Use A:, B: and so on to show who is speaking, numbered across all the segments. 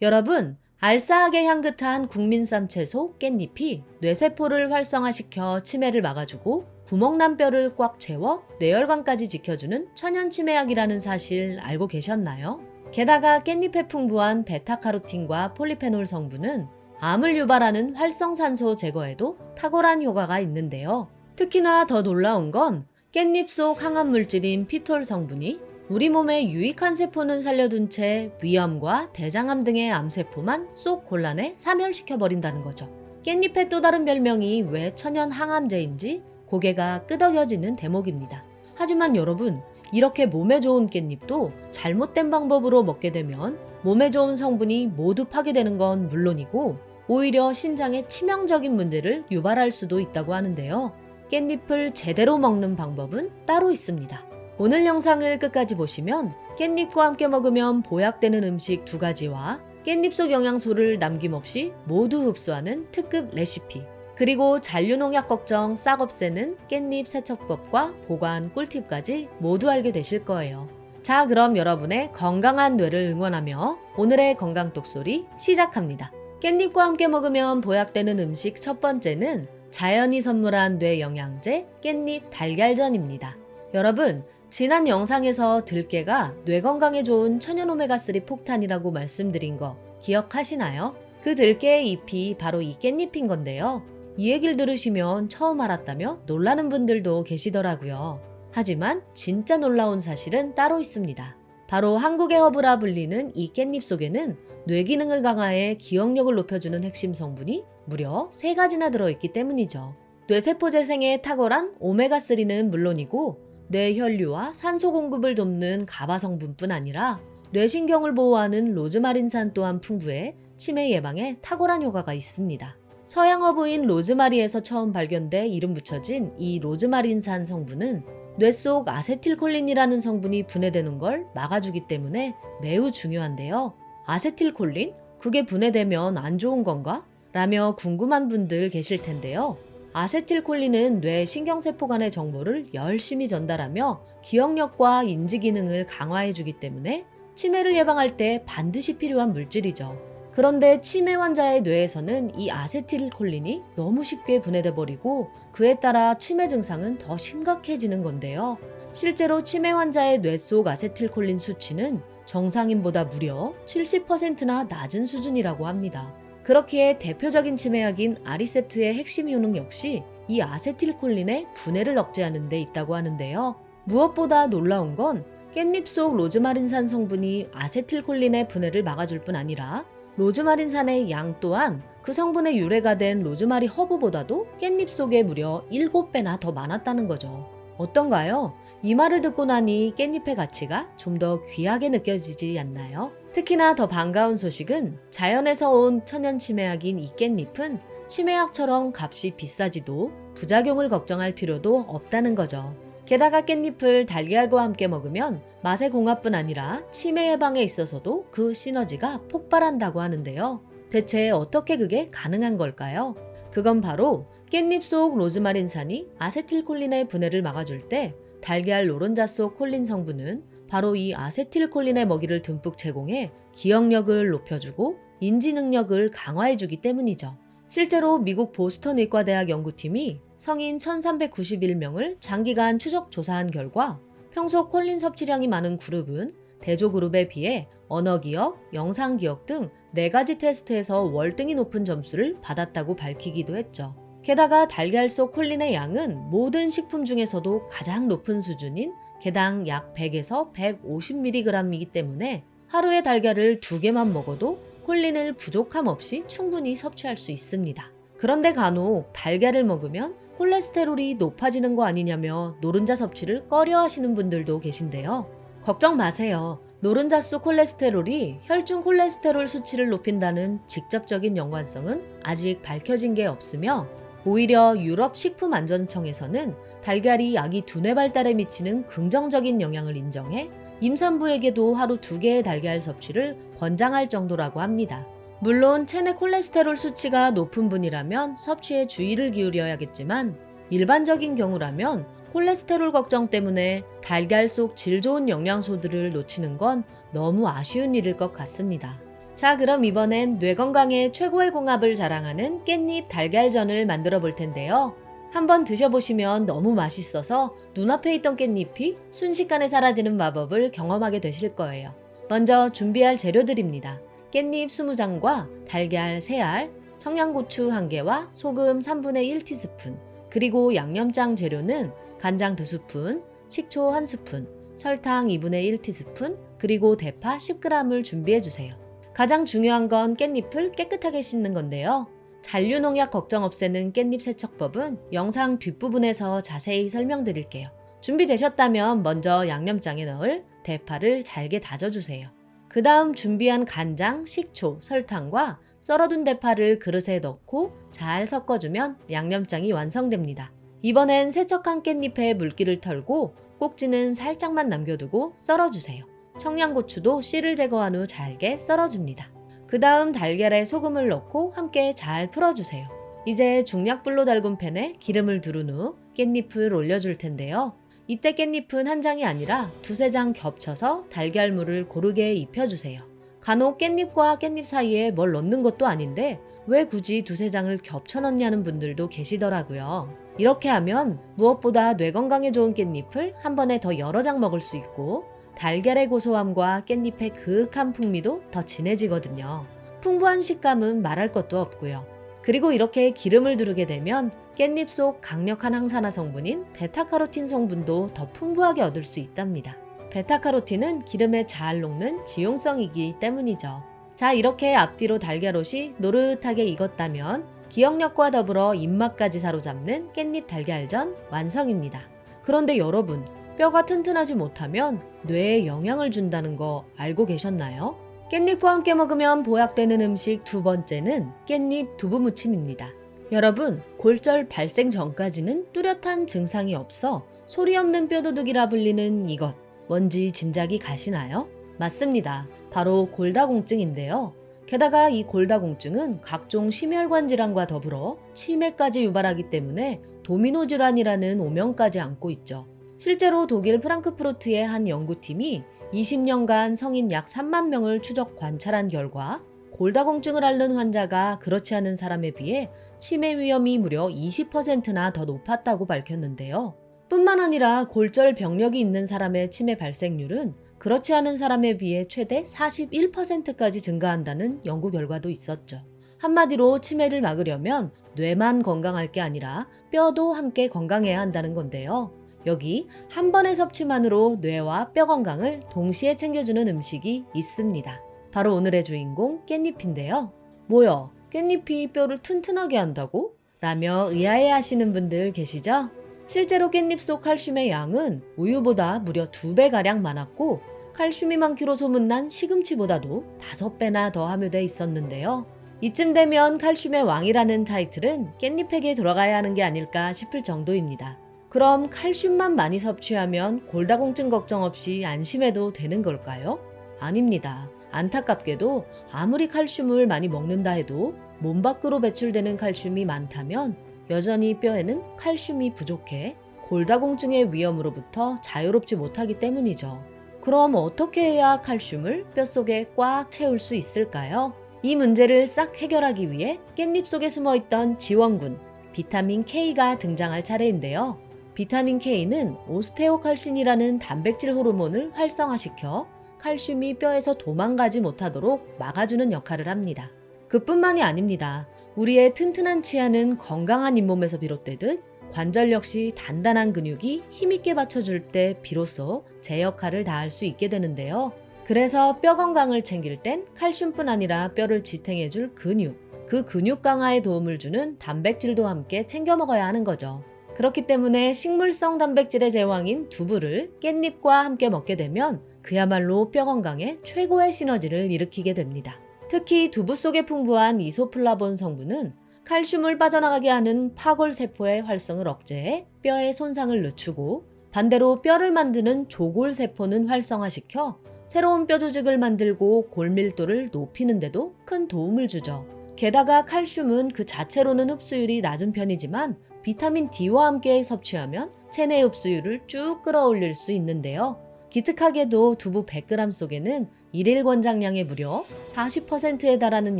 A: 여러분, 알싸하게 향긋한 국민쌈 채소 깻잎이 뇌세포를 활성화시켜 치매를 막아주고 구멍난 뼈를 꽉 채워 뇌혈관까지 지켜주는 천연 치매약이라는 사실 알고 계셨나요? 게다가 깻잎에 풍부한 베타카로틴과 폴리페놀 성분은 암을 유발하는 활성산소 제거에도 탁월한 효과가 있는데요. 특히나 더 놀라운 건 깻잎 속 항암 물질인 피톨 성분이 우리 몸의 유익한 세포는 살려둔 채 위암과 대장암 등의 암세포만 쏙 골라내 사멸시켜버린다는 거죠. 깻잎의 또 다른 별명이 왜 천연 항암제인지 고개가 끄덕여지는 대목입니다. 하지만 여러분, 이렇게 몸에 좋은 깻잎도 잘못된 방법으로 먹게 되면 몸에 좋은 성분이 모두 파괴되는 건 물론이고 오히려 신장에 치명적인 문제를 유발할 수도 있다고 하는데요. 깻잎을 제대로 먹는 방법은 따로 있습니다. 오늘 영상을 끝까지 보시면 깻잎과 함께 먹으면 보약되는 음식 2가지와 깻잎 속 영양소를 남김없이 모두 흡수하는 특급 레시피, 그리고 잔류농약 걱정 싹 없애는 깻잎 세척법과 보관 꿀팁까지 모두 알게 되실 거예요. 자, 그럼 여러분의 건강한 뇌를 응원하며 오늘의 건강 똑소리 시작합니다. 깻잎과 함께 먹으면 보약되는 음식 첫 번째는 자연이 선물한 뇌 영양제 깻잎 달걀전입니다. 여러분, 지난 영상에서 들깨가 뇌 건강에 좋은 천연 오메가3 폭탄이라고 말씀드린 거 기억하시나요? 그 들깨의 잎이 바로 이 깻잎인 건데요. 이 얘기를 들으시면 처음 알았다며 놀라는 분들도 계시더라고요. 하지만 진짜 놀라운 사실은 따로 있습니다. 바로 한국의 허브라 불리는 이 깻잎 속에는 뇌 기능을 강화해 기억력을 높여주는 핵심 성분이 무려 3가지나 들어있기 때문이죠. 뇌세포 재생에 탁월한 오메가3는 물론이고 뇌 혈류와 산소 공급을 돕는 가바 성분뿐 아니라 뇌신경을 보호하는 로즈마린산 또한 풍부해 치매 예방에 탁월한 효과가 있습니다. 서양 허브인 로즈마리에서 처음 발견돼 이름 붙여진 이 로즈마린산 성분은 뇌 속 아세틸콜린이라는 성분이 분해되는 걸 막아주기 때문에 매우 중요한데요. 아세틸콜린? 그게 분해되면 안 좋은 건가? 라며 궁금한 분들 계실 텐데요. 아세틸콜린은 뇌 신경세포 간의 정보를 열심히 전달하며 기억력과 인지 기능을 강화해주기 때문에 치매를 예방할 때 반드시 필요한 물질이죠. 그런데 치매 환자의 뇌에서는 이 아세틸콜린이 너무 쉽게 분해돼 버리고 그에 따라 치매 증상은 더 심각해지는 건데요. 실제로 치매 환자의 뇌 속 아세틸콜린 수치는 정상인보다 무려 70%나 낮은 수준이라고 합니다. 그렇기에 대표적인 치매약인 아리셉트의 핵심 효능 역시 이 아세틸콜린의 분해를 억제하는 데 있다고 하는데요. 무엇보다 놀라운 건 깻잎 속 로즈마린산 성분이 아세틸콜린의 분해를 막아줄 뿐 아니라 로즈마린산의 양 또한 그 성분의 유래가 된 로즈마리 허브보다도 깻잎 속에 무려 7배나 더 많았다는 거죠. 어떤가요? 이 말을 듣고 나니 깻잎의 가치가 좀 더 귀하게 느껴지지 않나요? 특히나 더 반가운 소식은 자연에서 온 천연 치매약인 이 깻잎은 치매약처럼 값이 비싸지도 부작용을 걱정할 필요도 없다는 거죠. 게다가 깻잎을 달걀과 함께 먹으면 맛의 궁합뿐 아니라 치매 예방에 있어서도 그 시너지가 폭발한다고 하는데요. 대체 어떻게 그게 가능한 걸까요? 그건 바로 깻잎 속 로즈마린산이 아세틸콜린의 분해를 막아줄 때 달걀 노른자 속 콜린 성분은 바로 이 아세틸콜린의 먹이를 듬뿍 제공해 기억력을 높여주고 인지 능력을 강화해주기 때문이죠. 실제로 미국 보스턴 의과대학 연구팀이 성인 1391명을 장기간 추적 조사한 결과 평소 콜린 섭취량이 많은 그룹은 대조 그룹에 비해 언어 기억, 영상 기억 등 4가지 테스트에서 월등히 높은 점수를 받았다고 밝히기도 했죠. 게다가 달걀 속 콜린의 양은 모든 식품 중에서도 가장 높은 수준인 개당 약 100에서 150mg이기 때문에 하루에 달걀을 2개만 먹어도 콜린을 부족함 없이 충분히 섭취할 수 있습니다. 그런데 간혹 달걀을 먹으면 콜레스테롤이 높아지는 거 아니냐며 노른자 섭취를 꺼려 하시는 분들도 계신데요. 걱정 마세요. 노른자 속 콜레스테롤이 혈중 콜레스테롤 수치를 높인다는 직접적인 연관성은 아직 밝혀진 게 없으며 오히려 유럽 식품안전청에서는 달걀이 아기 두뇌 발달에 미치는 긍정적인 영향을 인정해 임산부에게도 하루 2개의 달걀 섭취를 권장할 정도라고 합니다. 물론 체내 콜레스테롤 수치가 높은 분이라면 섭취에 주의를 기울여야겠지만 일반적인 경우라면 콜레스테롤 걱정 때문에 달걀 속 질 좋은 영양소들을 놓치는 건 너무 아쉬운 일일 것 같습니다. 자, 그럼 이번엔 뇌 건강에 최고의 궁합을 자랑하는 깻잎 달걀전을 만들어 볼 텐데요. 한번 드셔보시면 너무 맛있어서 눈앞에 있던 깻잎이 순식간에 사라지는 마법을 경험하게 되실 거예요. 먼저 준비할 재료들입니다. 깻잎 20장과 달걀 3알, 청양고추 1개와 소금 3분의 1티스푼, 그리고 양념장 재료는 간장 2스푼, 식초 1스푼, 설탕 2분의 1티스푼, 그리고 대파 10g을 준비해주세요. 가장 중요한 건 깻잎을 깨끗하게 씻는 건데요. 잔류농약 걱정 없애는 깻잎 세척법은 영상 뒷부분에서 자세히 설명드릴게요. 준비되셨다면 먼저 양념장에 넣을 대파를 잘게 다져주세요. 그 다음 준비한 간장, 식초, 설탕과 썰어둔 대파를 그릇에 넣고 잘 섞어주면 양념장이 완성됩니다. 이번엔 세척한 깻잎에 물기를 털고 꼭지는 살짝만 남겨두고 썰어주세요. 청양고추도 씨를 제거한 후 잘게 썰어줍니다. 그 다음 달걀에 소금을 넣고 함께 잘 풀어주세요. 이제 중약불로 달군 팬에 기름을 두른 후 깻잎을 올려줄 텐데요. 이때 깻잎은 한 장이 아니라 2-3장 겹쳐서 달걀물을 고르게 입혀주세요. 간혹 깻잎과 깻잎 사이에 뭘 넣는 것도 아닌데 왜 굳이 2-3장을 겹쳐 넣냐는 분들도 계시더라고요. 이렇게 하면 무엇보다 뇌 건강에 좋은 깻잎을 한 번에 더 여러 장 먹을 수 있고 달걀의 고소함과 깻잎의 그윽한 풍미도 더 진해지거든요. 풍부한 식감은 말할 것도 없고요. 그리고 이렇게 기름을 두르게 되면 깻잎 속 강력한 항산화 성분인 베타카로틴 성분도 더 풍부하게 얻을 수 있답니다. 베타카로틴은 기름에 잘 녹는 지용성이기 때문이죠. 자, 이렇게 앞뒤로 달걀옷이 노릇하게 익었다면 기억력과 더불어 입맛까지 사로잡는 깻잎 달걀전 완성입니다. 그런데 여러분, 뼈가 튼튼하지 못하면 뇌에 영향을 준다는 거 알고 계셨나요? 깻잎과 함께 먹으면 보약되는 음식 두 번째는 깻잎 두부무침입니다. 여러분, 골절 발생 전까지는 뚜렷한 증상이 없어 소리 없는 뼈도둑이라 불리는 이것, 뭔지 짐작이 가시나요? 맞습니다. 바로 골다공증인데요. 게다가 이 골다공증은 각종 심혈관 질환과 더불어 치매까지 유발하기 때문에 도미노 질환이라는 오명까지 안고 있죠. 실제로 독일 프랑크푸르트의 한 연구팀이 20년간 성인 약 3만 명을 추적 관찰한 결과 골다공증을 앓는 환자가 그렇지 않은 사람에 비해 치매 위험이 무려 20%나 더 높았다고 밝혔는데요. 뿐만 아니라 골절 병력이 있는 사람의 치매 발생률은 그렇지 않은 사람에 비해 최대 41%까지 증가한다는 연구 결과도 있었죠. 한마디로 치매를 막으려면 뇌만 건강할 게 아니라 뼈도 함께 건강해야 한다는 건데요. 여기 한 번의 섭취만으로 뇌와 뼈 건강을 동시에 챙겨주는 음식이 있습니다. 바로 오늘의 주인공 깻잎인데요. 뭐야, 깻잎이 뼈를 튼튼하게 한다고? 라며 의아해 하시는 분들 계시죠? 실제로 깻잎 속 칼슘의 양은 우유보다 무려 2배가량 많았고 칼슘이 많기로 소문난 시금치보다도 5배나 더 함유돼 있었는데요. 이쯤 되면 칼슘의 왕이라는 타이틀은 깻잎에게 돌아가야 하는 게 아닐까 싶을 정도입니다. 그럼 칼슘만 많이 섭취하면 골다공증 걱정 없이 안심해도 되는 걸까요? 아닙니다. 안타깝게도 아무리 칼슘을 많이 먹는다 해도 몸 밖으로 배출되는 칼슘이 많다면 여전히 뼈에는 칼슘이 부족해 골다공증의 위험으로부터 자유롭지 못하기 때문이죠. 그럼 어떻게 해야 칼슘을 뼛속에 꽉 채울 수 있을까요? 이 문제를 싹 해결하기 위해 깻잎 속에 숨어있던 지원군, 비타민 K가 등장할 차례인데요. 비타민 K는 오스테오칼신이라는 단백질 호르몬을 활성화시켜 칼슘이 뼈에서 도망가지 못하도록 막아주는 역할을 합니다. 그뿐만이 아닙니다. 우리의 튼튼한 치아는 건강한 잇몸에서 비롯되듯 관절 역시 단단한 근육이 힘있게 받쳐줄 때 비로소 제 역할을 다할 수 있게 되는데요. 그래서 뼈 건강을 챙길 땐 칼슘뿐 아니라 뼈를 지탱해줄 근육, 그 근육 강화에 도움을 주는 단백질도 함께 챙겨 먹어야 하는 거죠. 그렇기 때문에 식물성 단백질의 제왕인 두부를 깻잎과 함께 먹게 되면 그야말로 뼈 건강에 최고의 시너지를 일으키게 됩니다. 특히 두부 속에 풍부한 이소플라본 성분은 칼슘을 빠져나가게 하는 파골세포의 활성을 억제해 뼈의 손상을 늦추고 반대로 뼈를 만드는 조골세포는 활성화시켜 새로운 뼈 조직을 만들고 골밀도를 높이는 데도 큰 도움을 주죠. 게다가 칼슘은 그 자체로는 흡수율이 낮은 편이지만 비타민 D와 함께 섭취하면 체내 흡수율을 쭉 끌어올릴 수 있는데요. 기특하게도 두부 100g 속에는 일일 권장량의 무려 40%에 달하는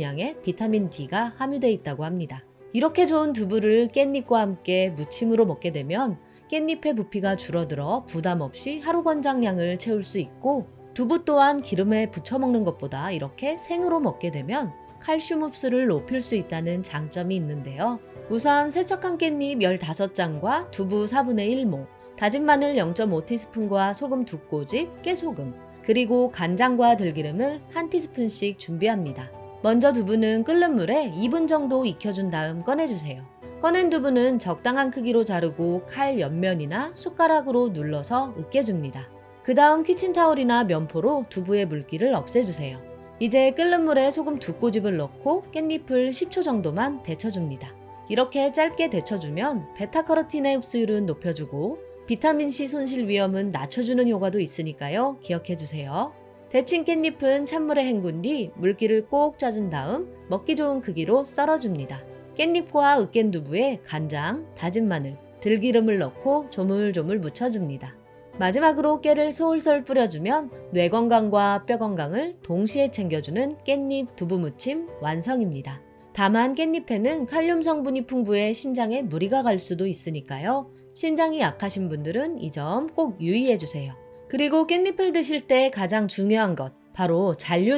A: 양의 비타민 D가 함유되어 있다고 합니다. 이렇게 좋은 두부를 깻잎과 함께 무침으로 먹게 되면 깻잎의 부피가 줄어들어 부담 없이 하루 권장량을 채울 수 있고, 두부 또한 기름에 부쳐 먹는 것보다 이렇게 생으로 먹게 되면 칼슘 흡수를 높일 수 있다는 장점이 있는데요. 우선 세척한 깻잎 15장과 두부 4분의 1모, 다진 마늘 0.5티스푼과 소금 2꼬집, 깨소금, 그리고 간장과 들기름을 1티스푼씩 준비합니다. 먼저 두부는 끓는 물에 2분 정도 익혀준 다음 꺼내주세요. 꺼낸 두부는 적당한 크기로 자르고 칼 옆면이나 숟가락으로 눌러서 으깨줍니다. 그 다음 키친타올이나 면포로 두부의 물기를 없애주세요. 이제 끓는 물에 소금 2꼬집을 넣고 깻잎을 10초 정도만 데쳐줍니다. 이렇게 짧게 데쳐주면 베타카로틴의 흡수율은 높여주고 비타민C 손실 위험은 낮춰주는 효과도 있으니까요. 기억해주세요. 데친 깻잎은 찬물에 헹군 뒤 물기를 꼭 짜준 다음 먹기 좋은 크기로 썰어줍니다. 깻잎과 으깬 두부에 간장, 다진 마늘, 들기름을 넣고 조물조물 묻혀줍니다. 마지막으로 깨를 솔솔 뿌려주면 뇌 건강과 뼈 건강을 동시에 챙겨주는 깻잎 두부 무침 완성입니다. 다만 깻잎에는 칼륨 성분이 풍부해 신장에 무리가 갈 수도 있으니까요. 신장이 약하신 분들은 이 점 꼭 유의해주세요. 그리고 깻잎을 드실 때 가장 중요한 것, 바로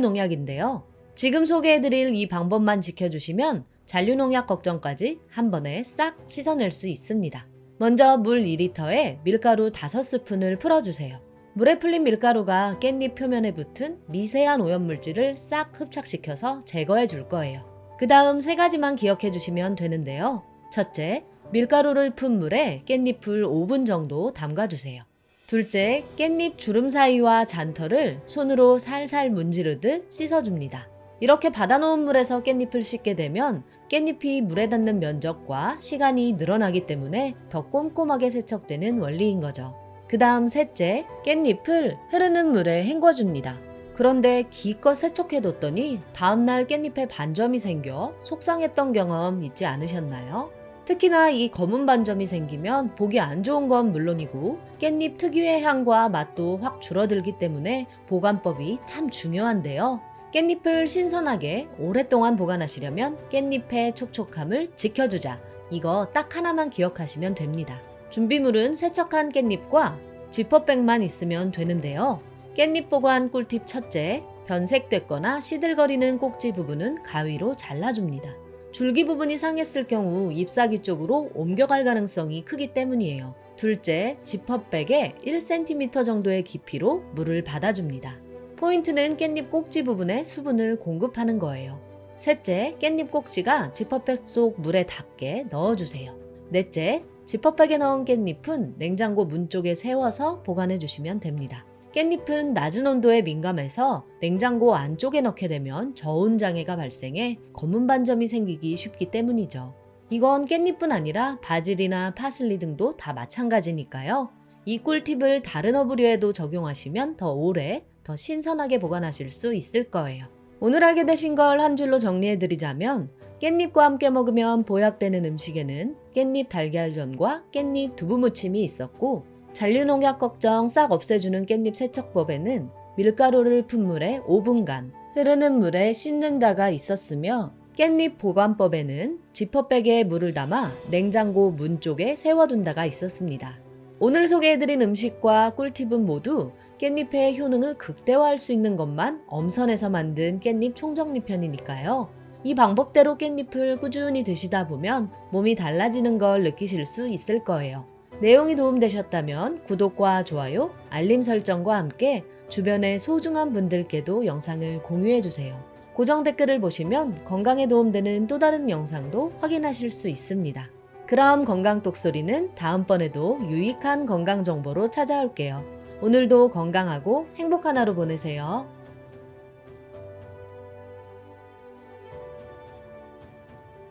A: 잔류농약인데요. 지금 소개해드릴 이 방법만 지켜주시면 잔류농약 걱정까지 한 번에 싹 씻어낼 수 있습니다. 먼저 물 2리터에 밀가루 5스푼을 풀어주세요. 물에 풀린 밀가루가 깻잎 표면에 붙은 미세한 오염물질을 싹 흡착시켜서 제거해 줄 거예요. 그 다음 3가지만 기억해 주시면 되는데요. 첫째, 밀가루를 푼 물에 깻잎을 5분 정도 담가주세요. 둘째, 깻잎 주름 사이와 잔털을 손으로 살살 문지르듯 씻어줍니다. 이렇게 받아놓은 물에서 깻잎을 씻게 되면 깻잎이 물에 닿는 면적과 시간이 늘어나기 때문에 더 꼼꼼하게 세척되는 원리인 거죠. 그 다음 셋째, 깻잎을 흐르는 물에 헹궈줍니다. 그런데 기껏 세척해뒀더니 다음날 깻잎에 반점이 생겨 속상했던 경험 있지 않으셨나요? 특히나 이 검은 반점이 생기면 보기 안 좋은 건 물론이고 깻잎 특유의 향과 맛도 확 줄어들기 때문에 보관법이 참 중요한데요. 깻잎을 신선하게 오랫동안 보관하시려면 깻잎의 촉촉함을 지켜주자. 이거 딱 하나만 기억하시면 됩니다. 준비물은 세척한 깻잎과 지퍼백만 있으면 되는데요. 깻잎 보관 꿀팁 첫째, 변색됐거나 시들거리는 꼭지 부분은 가위로 잘라줍니다. 줄기 부분이 상했을 경우 잎사귀 쪽으로 옮겨갈 가능성이 크기 때문이에요. 둘째, 지퍼백에 1cm 정도의 깊이로 물을 받아줍니다. 포인트는 깻잎 꼭지 부분에 수분을 공급하는 거예요. 셋째, 깻잎 꼭지가 지퍼백 속 물에 닿게 넣어주세요. 넷째, 지퍼백에 넣은 깻잎은 냉장고 문 쪽에 세워서 보관해 주시면 됩니다. 깻잎은 낮은 온도에 민감해서 냉장고 안쪽에 넣게 되면 저온 장애가 발생해 검은 반점이 생기기 쉽기 때문이죠. 이건 깻잎뿐 아니라 바질이나 파슬리 등도 다 마찬가지니까요. 이 꿀팁을 다른 어부류에도 적용하시면 더 오래, 더 신선하게 보관하실 수 있을 거예요. 오늘 알게 되신 걸 한 줄로 정리해드리자면 깻잎과 함께 먹으면 보약되는 음식에는 깻잎 달걀전과 깻잎 두부무침이 있었고, 잔류농약 걱정 싹 없애주는 깻잎 세척법에는 밀가루를 푼 물에 5분간 흐르는 물에 씻는다가 있었으며, 깻잎 보관법에는 지퍼백에 물을 담아 냉장고 문 쪽에 세워둔다가 있었습니다. 오늘 소개해드린 음식과 꿀팁은 모두 깻잎의 효능을 극대화할 수 있는 것만 엄선해서 만든 깻잎 총정리편이니까요. 이 방법대로 깻잎을 꾸준히 드시다 보면 몸이 달라지는 걸 느끼실 수 있을 거예요. 내용이 도움되셨다면 구독과 좋아요, 알림 설정과 함께 주변의 소중한 분들께도 영상을 공유해주세요. 고정 댓글을 보시면 건강에 도움되는 또 다른 영상도 확인하실 수 있습니다. 그럼 건강똑소리는 다음번에도 유익한 건강 정보로 찾아올게요. 오늘도 건강하고 행복한 하루 보내세요.